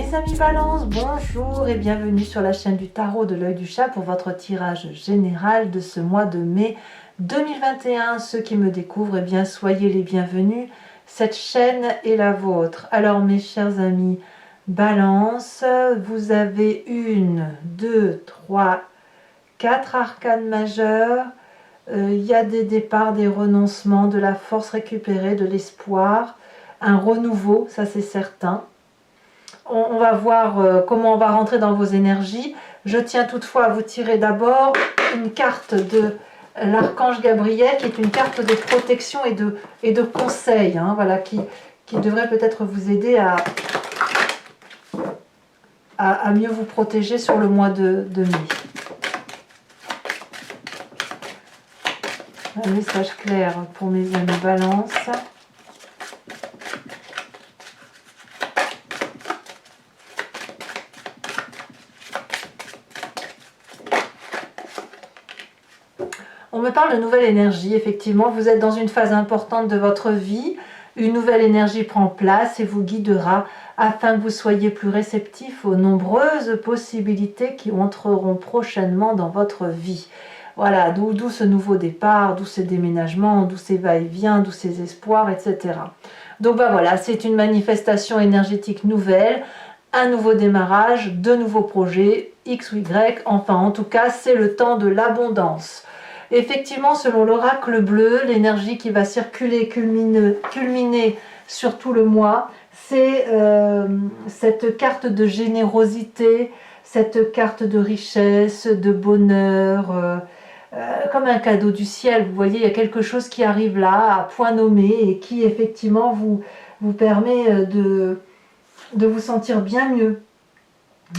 Mes amis Balance, bonjour et bienvenue sur la chaîne du tarot de l'œil du chat pour votre tirage général de ce mois de mai 2021. Ceux qui me découvrent, eh bien soyez les bienvenus, cette chaîne est la vôtre. Alors mes chers amis Balance, vous avez 1, 2, 3, 4 arcanes majeures. Il y a des départs, des renoncements, de la force récupérée, de l'espoir, un renouveau, ça c'est certain. On va voir comment on va rentrer dans vos énergies. Je tiens toutefois à vous tirer d'abord une carte de l'archange Gabriel, qui est une carte de protection et de conseil, hein, voilà, qui devrait peut-être vous aider à mieux vous protéger sur le mois de mai. Un message clair pour mes amis Balance. On me parle de nouvelle énergie, effectivement, vous êtes dans une phase importante de votre vie, une nouvelle énergie prend place et vous guidera afin que vous soyez plus réceptifs aux nombreuses possibilités qui entreront prochainement dans votre vie. Voilà, d'où ce nouveau départ, d'où ces déménagements, d'où ces va-et-vient, d'où ces espoirs, etc. Donc voilà, c'est une manifestation énergétique nouvelle, un nouveau démarrage, de nouveaux projets, X ou Y, enfin en tout cas c'est le temps de l'abondance. Effectivement, selon l'oracle bleu, l'énergie qui va circuler, culminer sur tout le mois, c'est cette carte de générosité, cette carte de richesse, de bonheur, comme un cadeau du ciel. Vous voyez, il y a quelque chose qui arrive là, à point nommé, et qui effectivement vous permet de vous sentir bien mieux.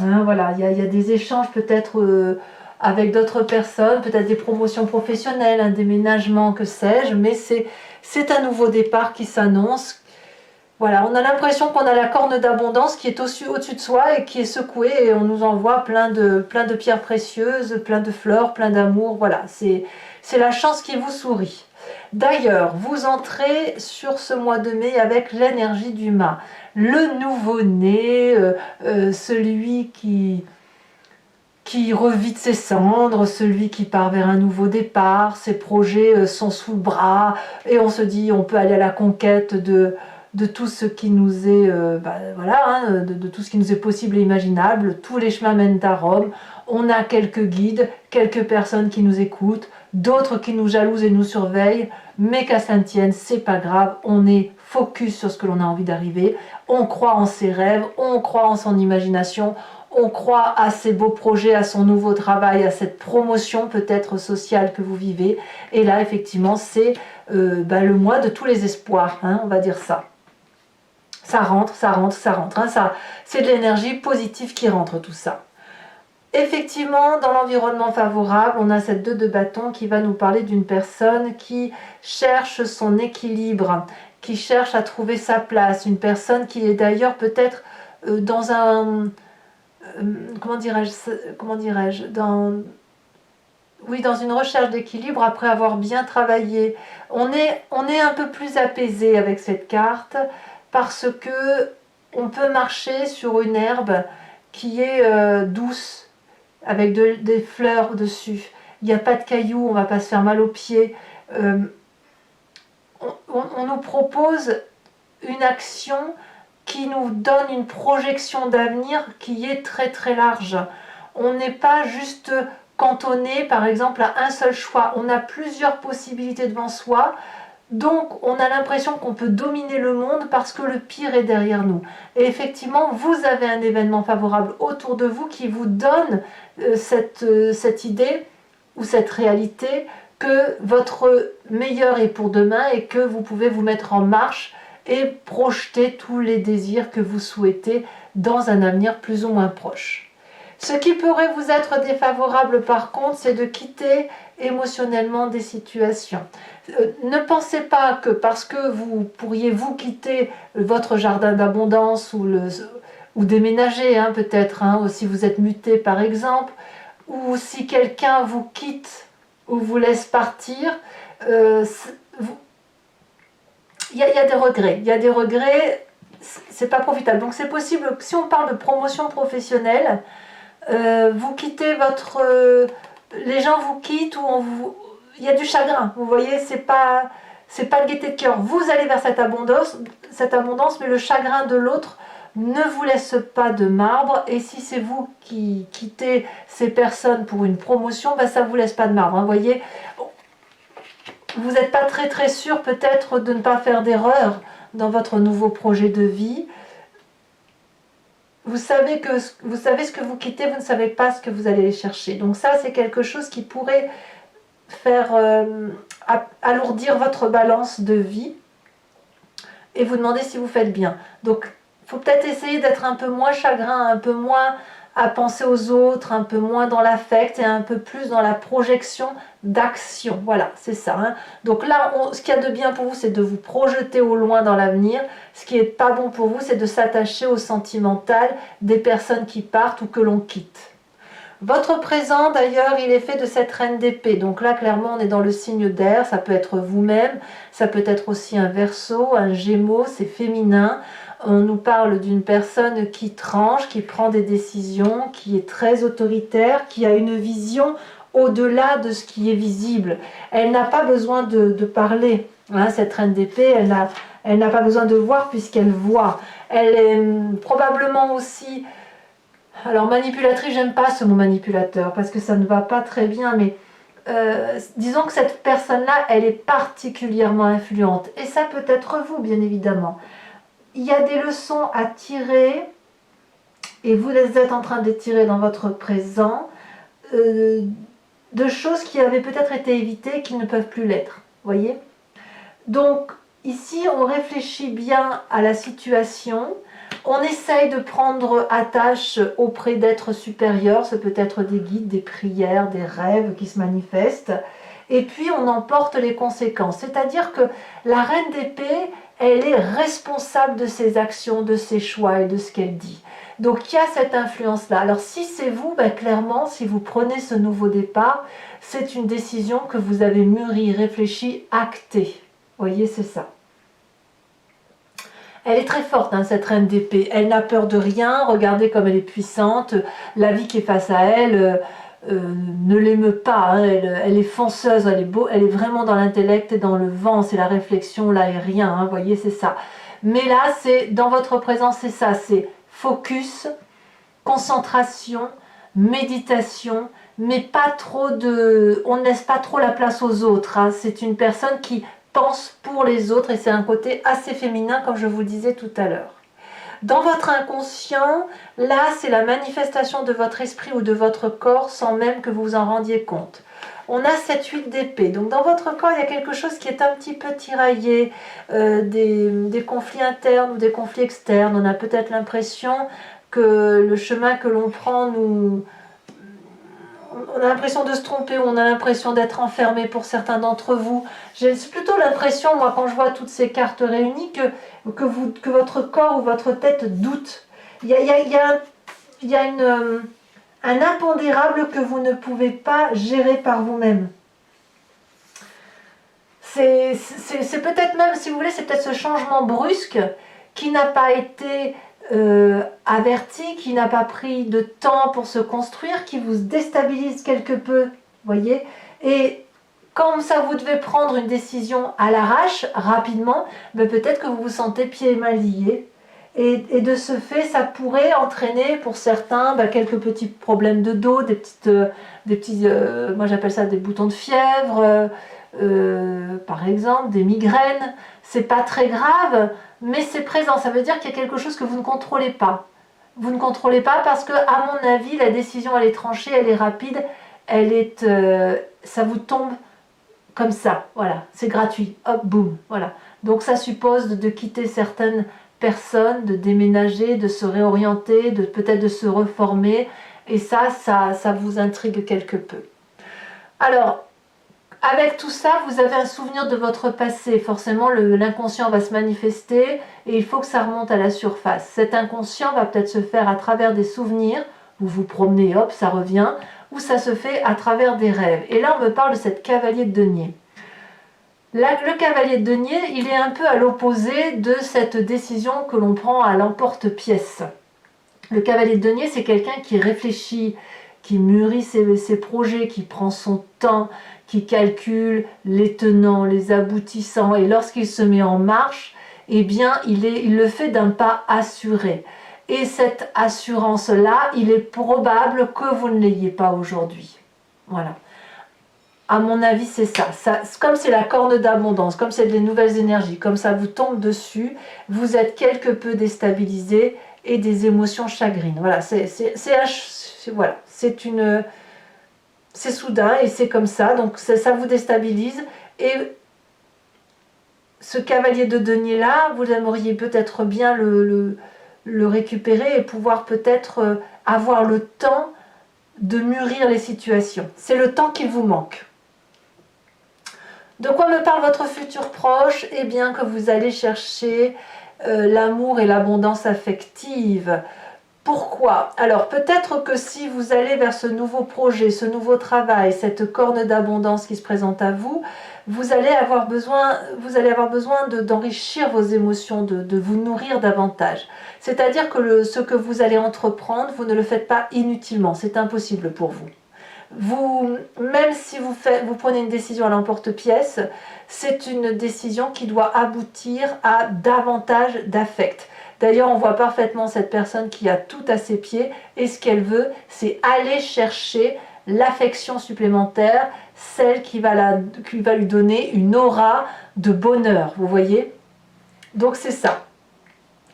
Hein, voilà, il y a des échanges peut-être avec d'autres personnes, peut-être des promotions professionnelles, un déménagement, que sais-je, mais c'est un nouveau départ qui s'annonce. Voilà, on a l'impression qu'on a la corne d'abondance qui est au-dessus de soi et qui est secouée, et on nous envoie plein de pierres précieuses, plein de fleurs, plein d'amour. Voilà, c'est la chance qui vous sourit. D'ailleurs, vous entrez sur ce mois de mai avec l'énergie du mât, le nouveau-né, celui qui revit de ses cendres, celui qui part vers un nouveau départ, ses projets sont sous le bras, et on se dit on peut aller à la conquête de tout ce qui nous est voilà, hein, de tout ce qui nous est possible et imaginable. Tous les chemins mènent à Rome. On a quelques guides, quelques personnes qui nous écoutent, d'autres qui nous jalousent et nous surveillent, mais qu'à ça ne tienne, c'est pas grave, on est focus sur ce que l'on a envie d'arriver, on croit en ses rêves, on croit en son imagination, on croit à ses beaux projets, à son nouveau travail, à cette promotion peut-être sociale que vous vivez. Et là, effectivement, c'est le mois de tous les espoirs, hein, on va dire ça. Ça rentre, hein, c'est de l'énergie positive qui rentre, tout ça. Effectivement, dans l'environnement favorable, on a cette 2 de bâton qui va nous parler d'une personne qui cherche son équilibre, qui cherche à trouver sa place, une personne qui est d'ailleurs peut-être dans un... comment dirais-je, dans une recherche d'équilibre après avoir bien travaillé. On est un peu plus apaisé avec cette carte parce que on peut marcher sur une herbe qui est douce, avec des fleurs dessus. Il n'y a pas de cailloux, on ne va pas se faire mal aux pieds. On nous propose une action qui nous donne une projection d'avenir qui est très très large. On n'est pas juste cantonné par exemple à un seul choix, on a plusieurs possibilités devant soi, donc on a l'impression qu'on peut dominer le monde parce que le pire est derrière nous. Et effectivement, vous avez un événement favorable autour de vous qui vous donne cette idée ou cette réalité que votre meilleur est pour demain et que vous pouvez vous mettre en marche et projeter tous les désirs que vous souhaitez dans un avenir plus ou moins proche. Ce qui pourrait vous être défavorable par contre, c'est de quitter émotionnellement des situations. Ne pensez pas que parce que vous pourriez vous quitter votre jardin d'abondance ou déménager peut-être, ou si vous êtes muté par exemple, ou si quelqu'un vous quitte ou vous laisse partir, il y a des regrets. Il y a des regrets c'est pas profitable. Donc c'est possible, si on parle de promotion professionnelle, vous quittez votre... les gens vous quittent ou il y a du chagrin, vous voyez, c'est pas de gaieté de cœur. Vous allez vers cette abondance, mais le chagrin de l'autre ne vous laisse pas de marbre. Et si c'est vous qui quittez ces personnes pour une promotion, ben ça ne vous laisse pas de marbre. Hein, vous voyez, vous n'êtes pas très sûr peut-être de ne pas faire d'erreur dans votre nouveau projet de vie. Vous savez ce que vous quittez, vous ne savez pas ce que vous allez chercher. Donc ça, c'est quelque chose qui pourrait faire alourdir votre balance de vie et vous demander si vous faites bien. Donc, il faut peut-être essayer d'être un peu moins chagrin, un peu moins à penser aux autres, un peu moins dans l'affect et un peu plus dans la projection d'action. Voilà, c'est ça. Hein. Donc là, ce qu'il y a de bien pour vous, c'est de vous projeter au loin dans l'avenir. Ce qui n'est pas bon pour vous, c'est de s'attacher au sentimental des personnes qui partent ou que l'on quitte. Votre présent, d'ailleurs, il est fait de cette reine d'épée. Donc là, clairement, on est dans le signe d'air. Ça peut être vous-même, ça peut être aussi un Verseau, un Gémeaux, c'est féminin. On nous parle d'une personne qui tranche, qui prend des décisions, qui est très autoritaire, qui a une vision au-delà de ce qui est visible. Elle n'a pas besoin de parler. Hein, cette reine d'épée, elle n'a pas besoin de voir puisqu'elle voit. Elle est probablement aussi... Alors manipulatrice, j'aime pas ce mot manipulateur parce que ça ne va pas très bien, mais disons que cette personne-là, elle est particulièrement influente. Et ça peut être vous, bien évidemment. Il y a des leçons à tirer, et vous les êtes en train de tirer dans votre présent, de choses qui avaient peut-être été évitées, qui ne peuvent plus l'être. Voyez ? Donc, ici, on réfléchit bien à la situation. On essaye de prendre attache auprès d'êtres supérieurs, ce peut être des guides, des prières, des rêves qui se manifestent, et puis on en porte les conséquences. C'est-à-dire que la reine d'épée, elle est responsable de ses actions, de ses choix et de ce qu'elle dit. Donc il y a cette influence-là. Alors si c'est vous, ben, clairement, si vous prenez ce nouveau départ, c'est une décision que vous avez mûrie, réfléchie, actée. Vous voyez, c'est ça. Elle est très forte, hein, cette reine d'épée. Elle n'a peur de rien. Regardez comme elle est puissante. La vie qui est face à elle ne l'émeut pas. Hein. Elle est fonceuse. Elle est vraiment dans l'intellect et dans le vent. C'est la réflexion, l'aérien. Hein, vous voyez, c'est ça. Mais là, c'est dans votre présence, c'est ça. C'est focus, concentration, méditation, mais pas trop de... On ne laisse pas trop la place aux autres. Hein. C'est une personne qui pense pour les autres et c'est un côté assez féminin comme je vous le disais tout à l'heure. Dans votre inconscient, là c'est la manifestation de votre esprit ou de votre corps sans même que vous vous en rendiez compte. On a cette 8 d'épée, donc dans votre corps il y a quelque chose qui est un petit peu tiraillé, des conflits internes ou des conflits externes. On a peut-être l'impression que le chemin que l'on prend on a l'impression de se tromper, on a l'impression d'être enfermé pour certains d'entre vous. J'ai plutôt l'impression, moi, quand je vois toutes ces cartes réunies, que votre corps ou votre tête doute. Il y a un impondérable que vous ne pouvez pas gérer par vous-même. C'est peut-être même, si vous voulez, c'est peut-être ce changement brusque qui n'a pas été... averti, qui n'a pas pris de temps pour se construire, qui vous déstabilise quelque peu, voyez. Et comme ça, vous devez prendre une décision à l'arrache, rapidement, ben peut-être que vous vous sentez pieds et mains liés. Et de ce fait, ça pourrait entraîner pour certains ben, quelques petits problèmes de dos, des petits, moi j'appelle ça des boutons de fièvre, par exemple, des migraines. C'est pas très grave, mais c'est présent. Ça veut dire qu'il y a quelque chose que vous ne contrôlez pas. Vous ne contrôlez pas parce que, à mon avis, la décision elle est tranchée, elle est rapide, ça vous tombe comme ça. Voilà, c'est gratuit. Hop, boum. Voilà. Donc ça suppose de quitter certaines personnes, de déménager, de se réorienter, peut-être de se reformer. Et ça vous intrigue quelque peu. Alors, avec tout ça, vous avez un souvenir de votre passé. Forcément, l'inconscient va se manifester et il faut que ça remonte à la surface. Cet inconscient va peut-être se faire à travers des souvenirs. Vous vous promenez, hop, ça revient. Ou ça se fait à travers des rêves. Et là, on me parle de cette cavalier de denier. Le cavalier de denier, il est un peu à l'opposé de cette décision que l'on prend à l'emporte-pièce. Le cavalier de denier, c'est quelqu'un qui réfléchit, qui mûrit ses projets, qui prend son temps, qui calcule les tenants, les aboutissants, et lorsqu'il se met en marche, eh bien, il le fait d'un pas assuré. Et cette assurance-là, il est probable que vous ne l'ayez pas aujourd'hui. Voilà. À mon avis, c'est ça. Comme c'est la corne d'abondance, comme c'est des nouvelles énergies, comme ça vous tombe dessus, vous êtes quelque peu déstabilisé et des émotions chagrines. Voilà, c'est soudain et c'est comme ça, donc ça vous déstabilise. Et ce cavalier de denier là, vous aimeriez peut-être bien le récupérer et pouvoir peut-être avoir le temps de mûrir les situations. C'est le temps qu'il vous manque. De quoi me parle votre futur proche? Eh bien que vous allez chercher l'amour et l'abondance affective. Pourquoi? Alors peut-être que si vous allez vers ce nouveau projet, ce nouveau travail, cette corne d'abondance qui se présente à vous, vous allez avoir besoin d'enrichir vos émotions, de vous nourrir davantage. C'est-à-dire que ce que vous allez entreprendre, vous ne le faites pas inutilement, c'est impossible pour vous. Même si vous prenez une décision à l'emporte-pièce, c'est une décision qui doit aboutir à davantage d'affect. D'ailleurs, on voit parfaitement cette personne qui a tout à ses pieds et ce qu'elle veut, c'est aller chercher l'affection supplémentaire, celle qui va lui donner une aura de bonheur, vous voyez? Donc c'est ça.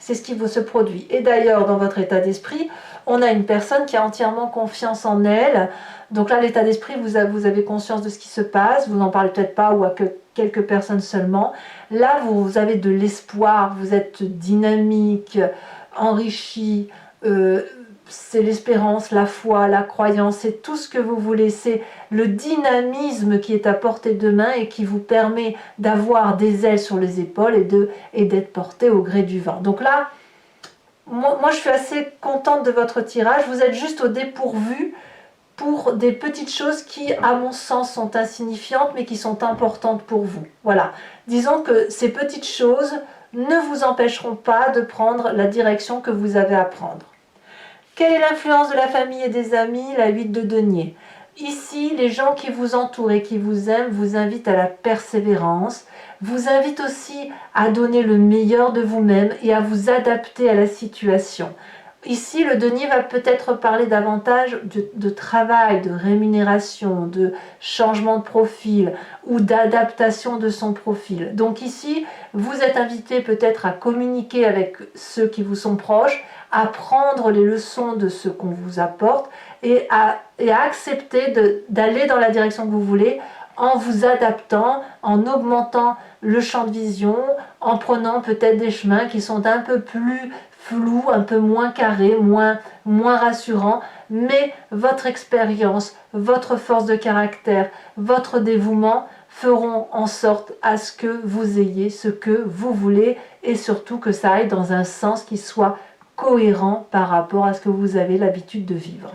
C'est ce qui vous se produit. Et d'ailleurs, dans votre état d'esprit, on a une personne qui a entièrement confiance en elle. Donc là, l'état d'esprit, vous avez conscience de ce qui se passe. Vous n'en parlez peut-être pas ou à quelques personnes seulement. Là, vous avez de l'espoir. Vous êtes dynamique, enrichi. C'est l'espérance, la foi, la croyance. C'est tout ce que vous voulez. C'est le dynamisme qui est à portée de main et qui vous permet d'avoir des ailes sur les épaules et d'être porté au gré du vent. Donc là, moi, je suis assez contente de votre tirage. Vous êtes juste au dépourvu pour des petites choses qui, à mon sens, sont insignifiantes, mais qui sont importantes pour vous. Voilà. Disons que ces petites choses ne vous empêcheront pas de prendre la direction que vous avez à prendre. Quelle est l'influence de la famille et des amis? La 8 de denier. Ici, les gens qui vous entourent et qui vous aiment vous invitent à la persévérance, vous invitent aussi à donner le meilleur de vous-même et à vous adapter à la situation. Ici, le denier va peut-être parler davantage de travail, de rémunération, de changement de profil ou d'adaptation de son profil. Donc ici, vous êtes invité peut-être à communiquer avec ceux qui vous sont proches, à prendre les leçons de ce qu'on vous apporte et à accepter d'aller dans la direction que vous voulez en vous adaptant, en augmentant le champ de vision, en prenant peut-être des chemins qui sont un peu plus flou, un peu moins carré, moins rassurant, mais votre expérience, votre force de caractère, votre dévouement feront en sorte à ce que vous ayez ce que vous voulez et surtout que ça aille dans un sens qui soit cohérent par rapport à ce que vous avez l'habitude de vivre.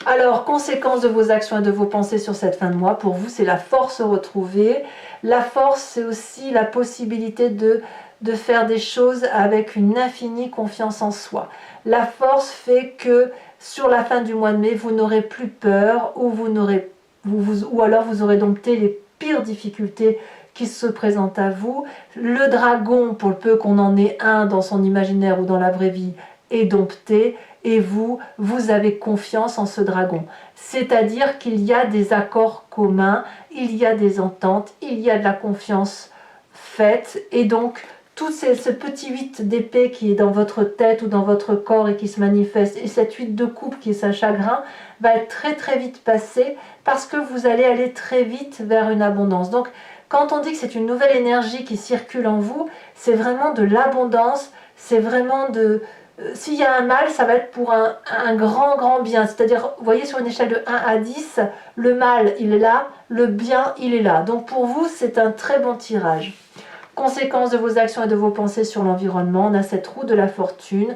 Alors, conséquence de vos actions et de vos pensées sur cette fin de mois, pour vous, c'est la force retrouvée. La force, c'est aussi la possibilité de faire des choses avec une infinie confiance en soi. La force fait que sur la fin du mois de mai, vous n'aurez plus peur ou alors vous aurez dompté les pires difficultés qui se présentent à vous. Le dragon, pour le peu qu'on en ait un dans son imaginaire ou dans la vraie vie, est dompté et vous avez confiance en ce dragon. C'est-à-dire qu'il y a des accords communs, il y a des ententes, il y a de la confiance faite et donc tout ce petit 8 d'épée qui est dans votre tête ou dans votre corps et qui se manifeste, et cette 8 de coupe qui est un chagrin, va être très très vite passé parce que vous allez aller très vite vers une abondance. Donc quand on dit que c'est une nouvelle énergie qui circule en vous, c'est vraiment de l'abondance, c'est vraiment s'il y a un mal, ça va être pour un grand bien. C'est-à-dire, vous voyez, sur une échelle de 1 à 10, le mal, il est là, le bien, il est là. Donc pour vous, c'est un très bon tirage. Conséquence de vos actions et de vos pensées sur l'environnement, on a cette roue de la fortune.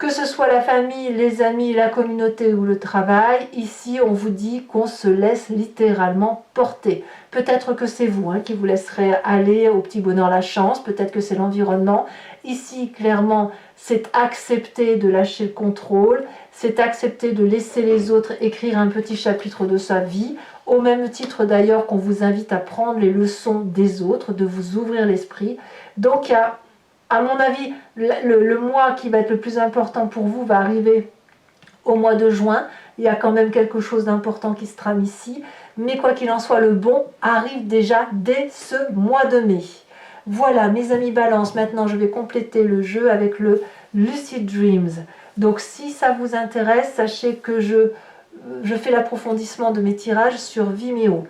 Que ce soit la famille, les amis, la communauté ou le travail, ici on vous dit qu'on se laisse littéralement porter. Peut-être que c'est vous qui vous laisserez aller au petit bonheur la chance, peut-être que c'est l'environnement. Ici, clairement, c'est accepter de lâcher le contrôle, c'est accepter de laisser les autres écrire un petit chapitre de sa vie, au même titre d'ailleurs qu'on vous invite à prendre les leçons des autres, de vous ouvrir l'esprit. Donc il y a, à mon avis, le mois qui va être le plus important pour vous va arriver au mois de juin. Il y a quand même quelque chose d'important qui se trame ici. Mais quoi qu'il en soit, le bon arrive déjà dès ce mois de mai. Voilà, mes amis Balance, maintenant je vais compléter le jeu avec le Lucid Dreams. Donc si ça vous intéresse, sachez que je fais l'approfondissement de mes tirages sur Vimeo.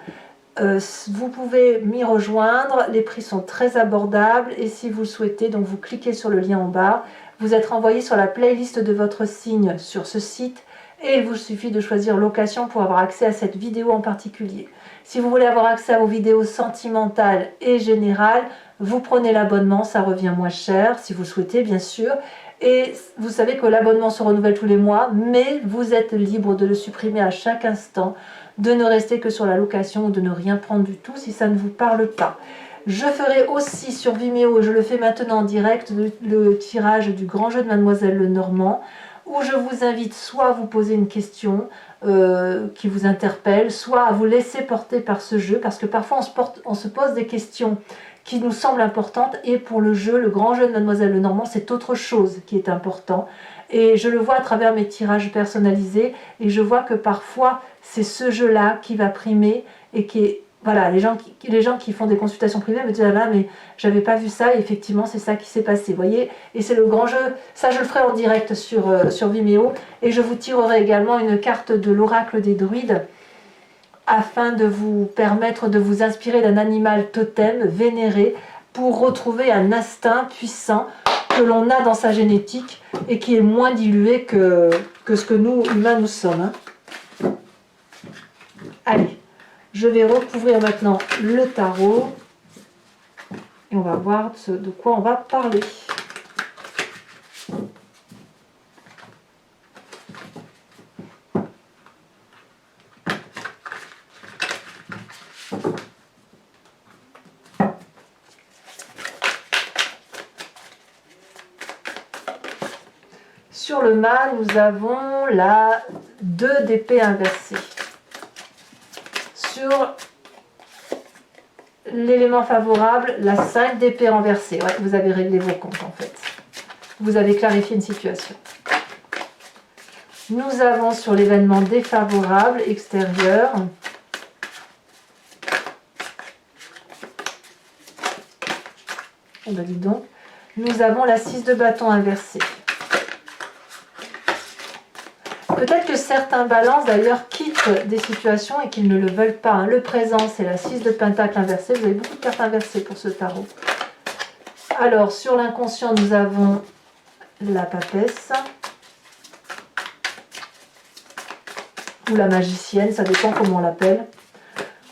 Vous pouvez m'y rejoindre, les prix sont très abordables et si vous le souhaitez, donc vous cliquez sur le lien en bas, vous êtes renvoyé sur la playlist de votre signe sur ce site et il vous suffit de choisir location pour avoir accès à cette vidéo en particulier. Si vous voulez avoir accès à vos vidéos sentimentales et générales, vous prenez l'abonnement, ça revient moins cher si vous le souhaitez bien sûr. Et vous savez que l'abonnement se renouvelle tous les mois, mais vous êtes libre de le supprimer à chaque instant, de ne rester que sur la location ou de ne rien prendre du tout si ça ne vous parle pas. Je ferai aussi sur Vimeo, et je le fais maintenant en direct, le tirage du grand jeu de Mademoiselle Lenormand, où je vous invite soit à vous poser une question qui vous interpelle, soit à vous laisser porter par ce jeu, parce que parfois on se pose des questions qui nous semblent importantes, et pour le jeu, le grand jeu de Mademoiselle Lenormand, c'est autre chose qui est important. Et je le vois à travers mes tirages personnalisés, et je vois que parfois, c'est ce jeu-là qui va primer, et qui est... Voilà, les gens qui font des consultations privées me disent « Ah là, mais j'avais pas vu ça, et effectivement, c'est ça qui s'est passé. » Vous voyez. Et c'est le grand jeu. Ça, je le ferai en direct sur Vimeo. Et je vous tirerai également une carte de l'oracle des druides, afin de vous permettre de vous inspirer d'un animal totem vénéré pour retrouver un instinct puissant que l'on a dans sa génétique et qui est moins dilué que ce que nous, humains, nous sommes. Allez, je vais recouvrir maintenant le tarot et on va voir de quoi on va parler. Sur le mât, nous avons la 2 d'épée inversée. Sur l'élément favorable, la 5 d'épée renversée. Ouais, vous avez réglé vos comptes en fait. Vous avez clarifié une situation. Nous avons sur l'événement défavorable extérieur dis donc, nous avons la 6 de bâton inversée. Peut-être que certains balances d'ailleurs quittent des situations et qu'ils ne le veulent pas. Le présent, c'est la 6 de pentacle inversée. Vous avez beaucoup de cartes inversées pour ce tarot. Alors, sur l'inconscient, nous avons la papesse. Ou la magicienne, ça dépend comment on l'appelle.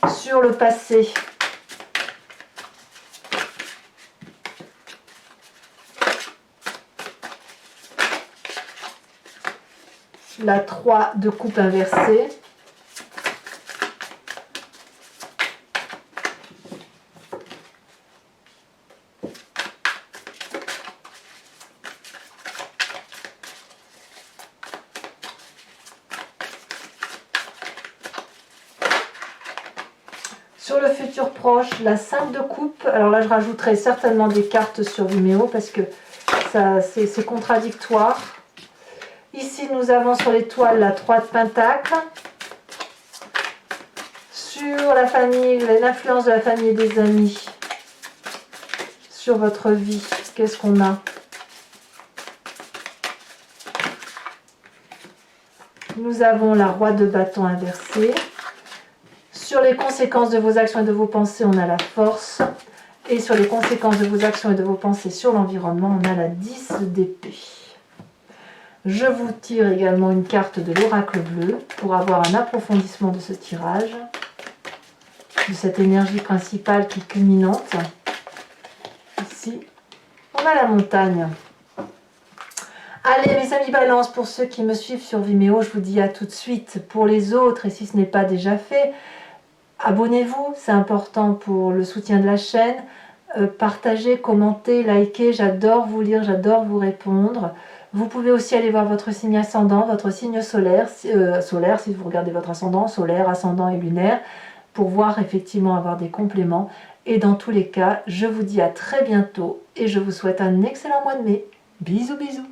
Sur le passé, la 3 de coupe inversée. Sur le futur proche, la 5 de coupe. Alors là, je rajouterai certainement des cartes sur Vimeo parce que c'est contradictoire. Ici, nous avons sur l'étoile la 3 de pentacle. Sur la famille, l'influence de la famille et des amis sur votre vie, qu'est-ce qu'on a? Nous avons la roi de bâton inversée. Sur les conséquences de vos actions et de vos pensées, on a la force. Et sur les conséquences de vos actions et de vos pensées sur l'environnement, on a la 10 d'épée. Je vous tire également une carte de l'oracle bleu pour avoir un approfondissement de ce tirage, de cette énergie principale qui est culminante. Ici, on a la montagne. Allez mes amis Balance, pour ceux qui me suivent sur Vimeo, je vous dis à tout de suite. Pour les autres, et si ce n'est pas déjà fait, abonnez-vous, c'est important pour le soutien de la chaîne. Partagez, commentez, likez, j'adore vous lire, j'adore vous répondre. Vous pouvez aussi aller voir votre signe ascendant, votre signe solaire, si vous regardez votre ascendant, solaire, ascendant et lunaire, pour voir effectivement avoir des compléments. Et dans tous les cas, je vous dis à très bientôt et je vous souhaite un excellent mois de mai. Bisous bisous.